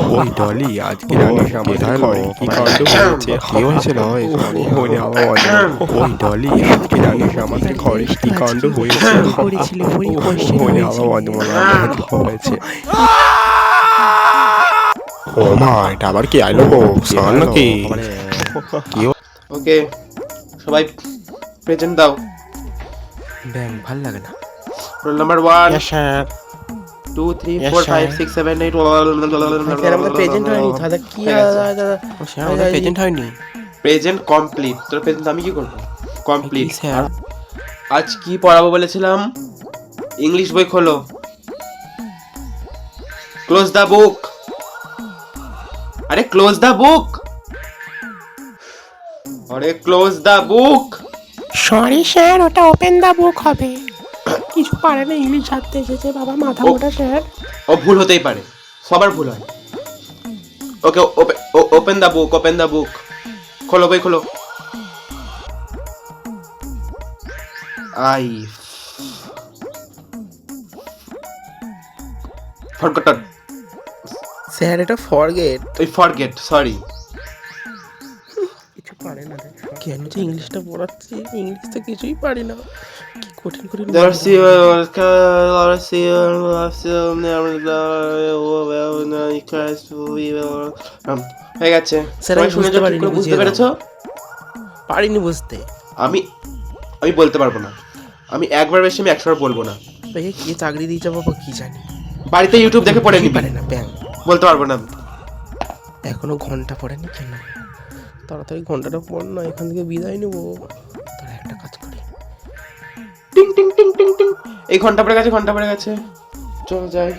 ওই ডলি, আজকে জানিস আমাদের ঘরে কি কাণ্ড হয়েছে? কি হয়েছিল? ওরে আমার ওই ডলি, আজকে জানিস আমাদের ঘরে কি কাণ্ড হয়েছে? ওরে আমার হয়েছে। ও মা, এটা আবার কি আইলো গো? সান নাকি? কি ওকে, সবাই প্রেজেন্ট দাও। ব্যাং ভাল লাগে না। Roll number 1 sir 2 3 Yes, 4 sir. 5 6 7 8 present হয়নি তাহলে কি প্রেজেন্ট হয়নি? Present complete. তোর প্রেজেন্ট আমি কি করব? কমপ্লিট কি, স্যার? আজ কি পড়াবো বলেছিলাম? ইংলিশ বই খোলো। Close the book. আরে ক্লোজ দ্য বুক। আরে close the book. Sorry sir, ওটা ওপেন দা বুক হবে। কিছু পারে না, ইংলিশ ছাড়তে এসেছে বাবা, মাথা মোটা স্যার। ও ভুল হতেই পারে, সবার ভুল হয়। Okay, open the book, open the book. খোলো বই খোলো। I forgotten. স্যার এটা ফরগেট। ওই ফরগেট, সরি। কিছু পারে না দেখ। কেন যে ইংলিশটা পড়াচ্ছি, ইংলিশ তো কিছুই পারি না। কি কঠিন কঠিন হয়ে গেছে। স্যার, আমি শুনে বুঝতে পারিনি, বুঝতে বুঝিয়ে পেরেছো? পারিনি বুঝতে। আমি বলতে পারবো না। আমি একবার বেশি আমি 100বার বলবো না। ভাই কি চাকরি দিয়েছে বাবা কি জানি। বাড়িতে ইউটিউব দেখে পড়ে নিবি। পারে না ব্যাং। বলতে পারবো না আমি। এখনো ঘন্টা পড়েনি কেন? তাড়াতাড়ি ঘন্টাটা পড় না, এখান থেকে বিদায় নেবো। তারা একটা কাজ করি। টিং টিং টিং টিং টিং। এই ঘন্টা পড়ে গেছে, ঘন্টা পড়ে গেছে। চল যাই।